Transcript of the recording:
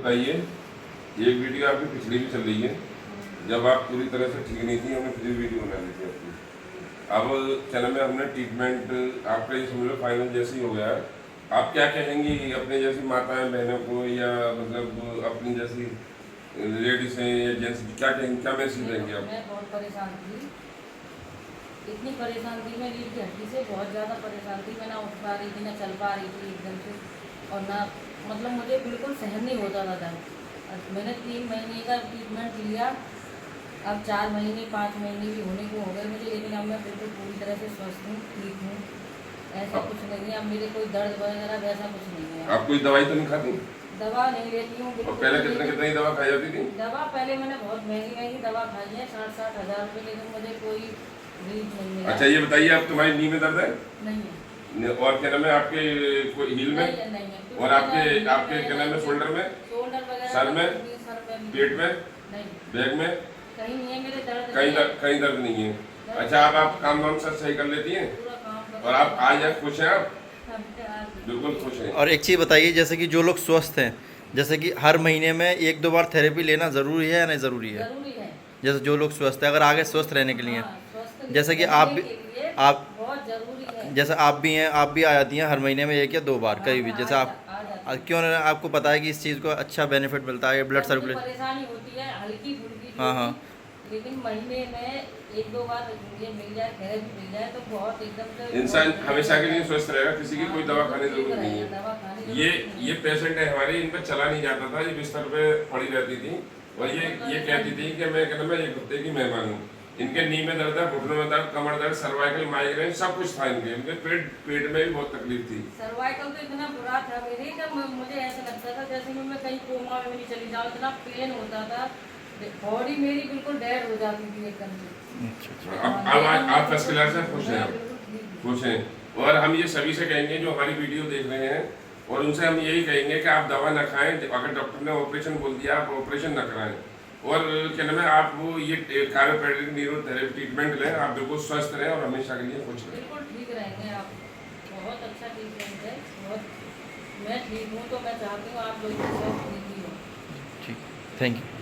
बताइए, एक वीडियो आपकी पिछली भी चल रही है, जब आप पूरी तरह से ठीक नहीं थी, हमने फिर वीडियो बना ली थी आपकी। अब चैनल में हमने ट्रीटमेंट आपका ये समझ लो फाइनल जैसे ही हो गया है। आप क्या कहेंगी अपने जैसी माताएं बहनों को, या मतलब अपनी जैसी लेडीज हैं या जेंट्स, क्या कहेंगे, क्या मैसेज देंगे आप? मैं बहुत परेशान थी, इतनी परेशान थी मैं, रीढ़ की हड्डी से बहुत ज़्यादा परेशान थी। मैं ना उठ पा रही थी, ना चल पा रही थी एकदम से, और ना मतलब मुझे बिल्कुल सहन नहीं होता था दर्द। मैंने 3 महीने का ट्रीटमेंट लिया, अब 4 महीने 5 महीने भी होने को हो गए मुझे, लेकिन अब मैं बिल्कुल पूरी तरह से स्वस्थ हूँ, ठीक हूँ। ऐसा कुछ नहीं है, अब मेरे कोई दर्द वगैरह वैसा कुछ नहीं है। आप कोई दवाई तो नहीं खाती? दवा नहीं लेती हूँ और बिल्कुल। पहले कितनी दवा खाई जाती थी? दवा पहले मैंने बहुत महंगी दवा खाई है, 60-60 हज़ार रुपये, लेकिन मुझे कोई रिलीफ नहीं मिला। अच्छा ये बताइए, आप तुम्हारी नी में दर्द है? नहीं है। और क्या नाम है आपके कोई हील में? नहीं है। और आपके आपके क्या नाम है शोल्डर में, शोल्डर वगैरह, सर में, पेट में, नहीं, बैक में? कहीं नहीं है मेरे दर्द। कहीं दर्द नहीं है। अच्छा आप काम वाम सब सही कर लेती हैं? पूरा काम और आप आज खुश हैं? आप बिल्कुल खुश हैं? और एक चीज़ बताइए, जैसे कि जो लोग स्वस्थ हैं, जैसे कि हर महीने में 1-2 बार थेरेपी लेना ज़रूरी है या नहीं ज़रूरी है? जरूरी है। जैसे जो लोग स्वस्थ है, अगर आगे स्वस्थ रहने के लिए, स्वस्थ जैसे कि रहने आप भी, के लिए आप बहुत जरूरी है। जैसे आप भी हैं, आप भी आ जाती हैं हर महीने में 1 या 2 बार कहीं भी, जैसे आप आ जाती है। क्यों ना, आपको पता है कि इस चीज़ को अच्छा बेनिफिट मिलता है, ब्लड मुझे सर्कुलेशन। परेशानी होती है हल्की फुल्की जो हाँ हाँ। भी, लेकिन महीने में 1-2 बार ये मिल जाए, थेरेपी मिल जाए तो बहुत एकदम से इंसान हमेशा के लिए स्वस्थ रहेगा, किसी की कोई दवा खाने की ठीक जरूरत नहीं रहेगा, है। दवा खाने की ये जरूरत नहीं ये पेशेंट है हमारी, इन पर चला नहीं जाता था, ये बिस्तर पे पड़ी रहती थी, और ये कहती थी कि मैं कहना मैं 1 हफ्ते की मेहमान हूँ। इनके नी में दर्द है, घुटनों में दर्द, कमर दर्द, सर्वाइकल, माइग्रेन, सब कुछ था इनके पेट में भी बहुत तकलीफ थी। सर्वाइकल तो इतना बुरा था मेरे, जब मुझे ऐसा लगता था जैसे कि मैं कहीं कोमा में नहीं चली जाऊँ, इतना पेन होता था, बॉडी मेरी बिल्कुल डेड हो जाती थी एकदम से। अब आप फर्स्ट क्लास से खुश हैं? आप बिल्कुल ठीक हूँ। खुश हैं। और हम ये सभी से कहेंगे जो हमारी वीडियो देख रहे हैं, और उनसे हम यही कहेंगे कि आप दवा ना खाएं, अगर डॉक्टर ने ऑपरेशन बोल दिया आप ऑपरेशन ना कराएं, और क्या नाम है आप वो ये कायोप्रैक्टिक न्यूरोथेरेपी ट्रीटमेंट लें, आप बिल्कुल स्वस्थ रहें और हमेशा के लिए खुश रहें। बिल्कुल ठीक रहेंगे आप, बहुत अच्छा ट्रीटमेंट है, बहुत मैं ठीक हूँ, तो मैं चाहती हूँ आप लोग भी सब ठीक ही हो। ठीक, थैंक यू।